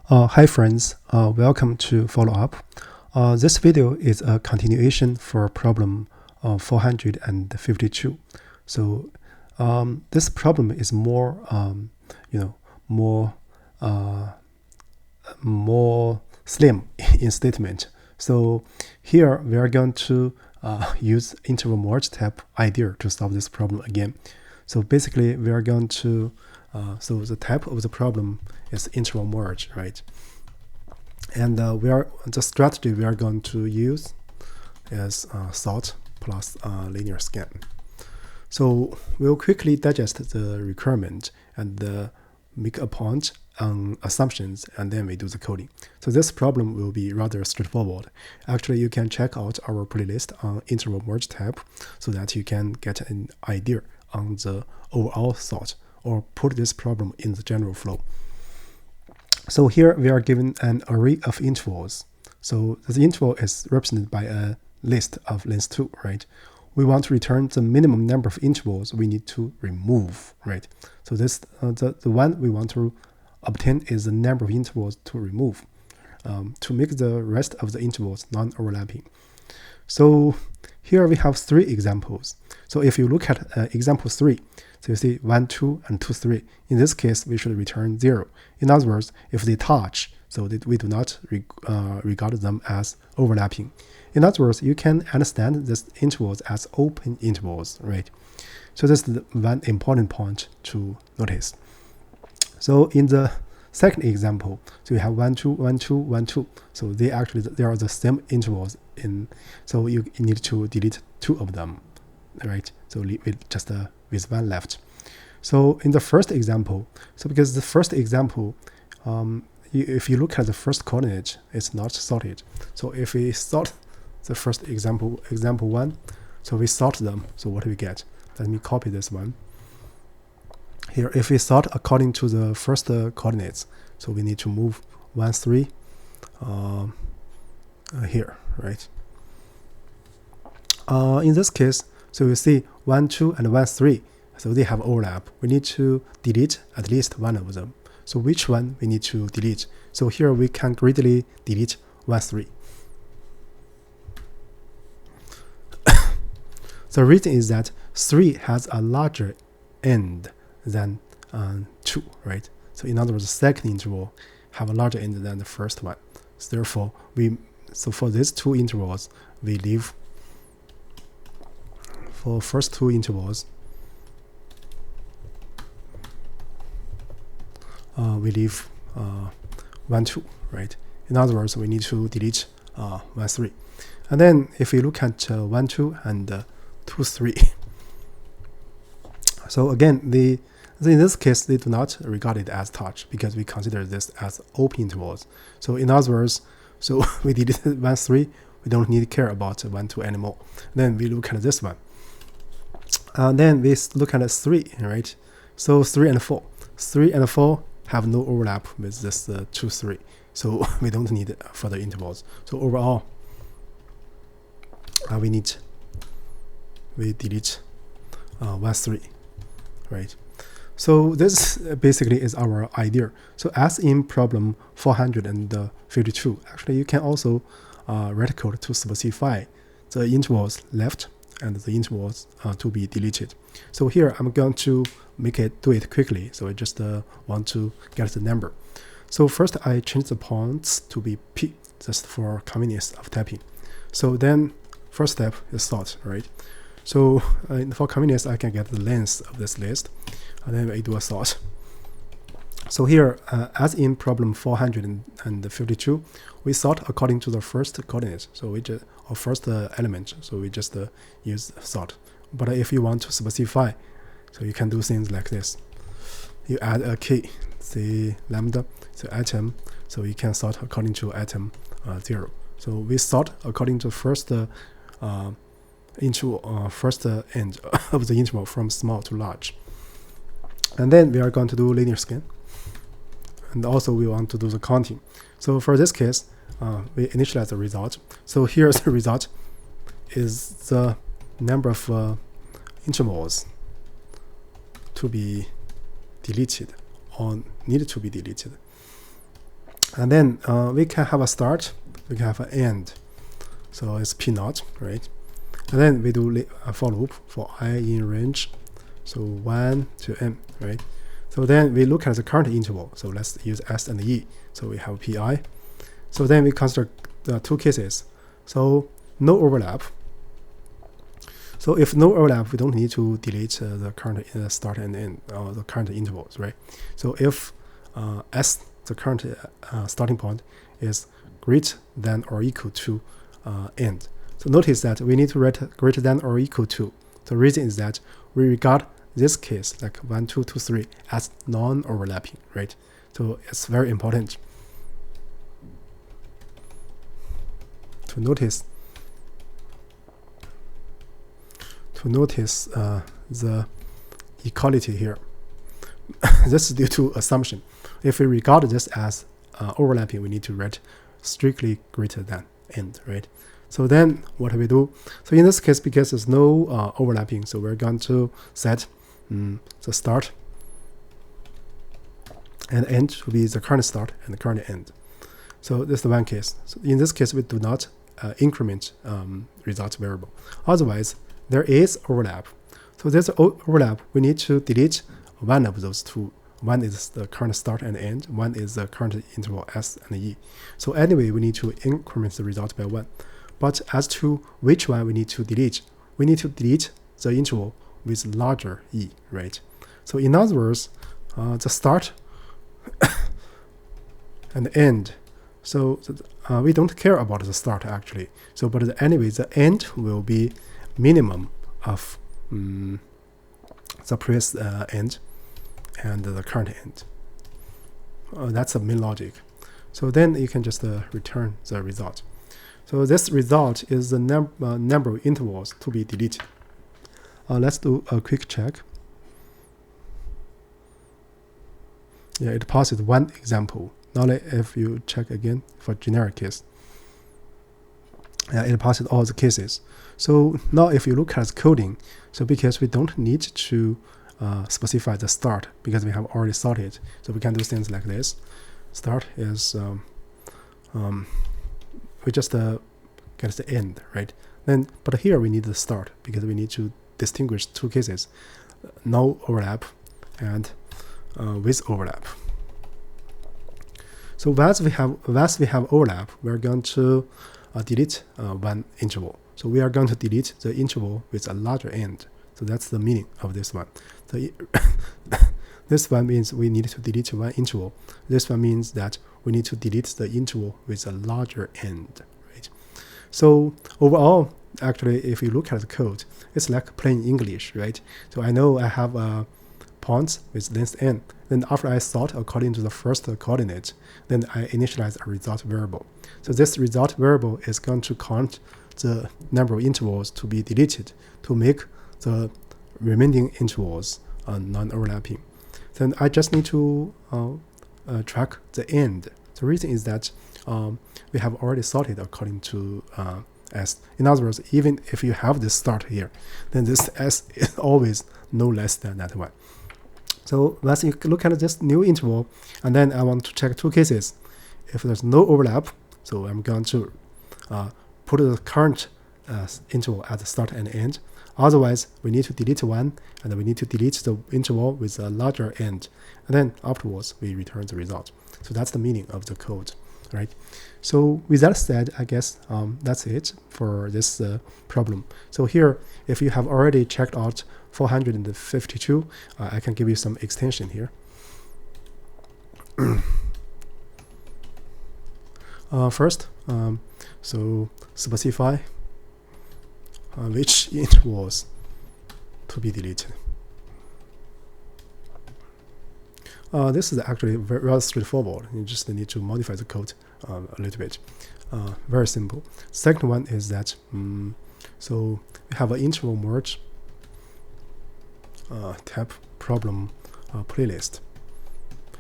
Hi friends, welcome to follow up. This video is a continuation for problem 452. So this problem is more, more slim in statement. So here we are going to use interval merge type idea to solve this problem again. So basically we are going to so the type of the problem is interval merge, right? And the strategy we are going to use is sort plus linear scan. So we'll quickly digest the requirement and make a point on assumptions, and then we do the coding. So this problem will be rather straightforward. Actually, you can check out our playlist on interval merge type so that you can get an idea on the overall thought or put this problem in the general flow. So here we are given an array of intervals. So the interval is represented by a list of length 2, right? We want to return the minimum number of intervals we need to remove, right? So this the one we want to obtain is the number of intervals to remove to make the rest of the intervals non-overlapping. So here we have 3 examples. So if you look at example 3, so you see 1, 2, and 2, 3. In this case, we should return 0. In other words, if they touch, so that we do not regard them as overlapping. In other words, you can understand these intervals as open intervals, right? So this is one important point to notice. So in the second example, so you have 1, 2, 1, 2, 1, 2. So they are the same intervals in. So you need to delete 2 of them, right? So with just with 1 left. So in the first example, so because the first example, if you look at the first coordinate, it's not sorted. So if we sort the first example 1, so we sort them. So what do we get? Let me copy this one. Here, if we sort according to the first coordinates, so we need to move 1, 3 here, right? In this case, so you see 1, 2, and 1, 3. So they have overlap. We need to delete at least one of them. So which one we need to delete? So here we can greatly delete 1, 3. The reason is that 3 has a larger end than 2, right? So in other words, the second interval have a larger end than the first one. So therefore, for these 2 intervals, we leave. For first 2 intervals, we leave 1, 2, right? In other words, we need to delete 1, 3. And then if we look at 1, 2, and 2, 3. So again, in this case, they do not regard it as touch because we consider this as open intervals. So in other words, so we deleted 1, 3. We don't need to care about 1, 2 anymore. Then we look at this one. Then we look at 3, right? So 3 and 4. 3 and 4 have no overlap with this 2, 3. So we don't need further intervals. So overall, we delete 1, 3, right? So this basically is our idea. So as in problem 452, actually you can also write code to specify the intervals left and the intervals to be deleted. So here I'm going to do it quickly. So I just want to get the number. So first I change the points to be p, just for convenience of typing. So then first step is sort, right? So for convenience, I can get the length of this list, and then I do a sort. So here, as in problem 452, we sort according to the first coordinate. So we just first element. So we just use sort. But if you want to specify, so you can do things like this. You add a key, say lambda, so atom. So you can sort according to atom 0. So we sort according to first first end of the interval from small to large. And then we are going to do linear scan. And also we want to do the counting. So for this case, we initialize the result. So here's the result is the number of intervals to be deleted or needed to be deleted. And then we can have a start, we can have an end. So it's P naught, right? And then we do a for loop for I in range, so 1 to n, right? So then we look at the current interval. So let's use S and E. So we have Pi. So then we consider the two cases. So no overlap. So if no overlap, we don't need to delete the current start and end, or the current intervals, right? So if S, the current starting point, is greater than or equal to end. So notice that we need to write greater than or equal to. The reason is that we regard this case, like 1, 2, 2, 3, as non-overlapping, right? So it's very important to notice the equality here. This is due to assumption. If we regard this as overlapping, we need to write strictly greater than end, right? So then what do we do? So in this case, because there's no overlapping, so we're going to set the start and end to be the current start and the current end. So this is the one case. So in this case, we do not increment result variable. Otherwise, there is overlap. So there's overlap. We need to delete one of those two. One is the current start and end. One is the current interval S and E. So anyway, we need to increment the result by 1. But as to which one we need to delete the interval with larger E, right? So in other words, the start and the end. So we don't care about the start actually. So but anyway, the end will be minimum of the previous end and the current end. That's the main logic. So then you can just return the result. So this result is the number of intervals to be deleted. Let's do a quick check. Yeah, it passes one example. Now if you check again for generic case, it passes all the cases. So now if you look at coding, so because we don't need to specify the start because we have already started, so we can do things like this. Start is we just get the end, right? Then, but here we need the start because we need to distinguish two cases: no overlap and with overlap. So once we have overlap, we're going to delete one interval. So we are going to delete the interval with a larger end. So that's the meaning of this one. So this one means we need to delete one interval. This one means that we need to delete the interval with a larger end, right? So overall, actually, if you look at the code, it's like plain English, right? So I know I have points with length n. Then after I sort according to the first coordinate, then I initialize a result variable. So this result variable is going to count the number of intervals to be deleted to make the remaining intervals non-overlapping. Then I just need to track the end. The reason is that we have already sorted according to S. In other words, even if you have this start here, then this S is always no less than that one. So let's look at this new interval, and then I want to check two cases. If there's no overlap, so I'm going to put the current interval at the start and end. Otherwise, we need to delete one, and then we need to delete the interval with a larger end. And then afterwards, we return the result. So that's the meaning of the code, right? So with that said, I guess that's it for this problem. So here, if you have already checked out 452, I can give you some extension here. First, so specify which intervals to be deleted. This is actually very straightforward. You just need to modify the code a little bit. Very simple. Second one is that so we have an interval merge type problem playlist.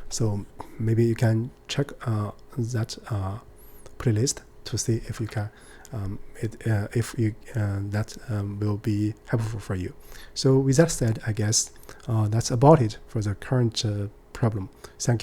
So maybe you can check that playlist to see if you can that will be helpful for you. So with that said, I guess that's about it for the current problem. Thank you.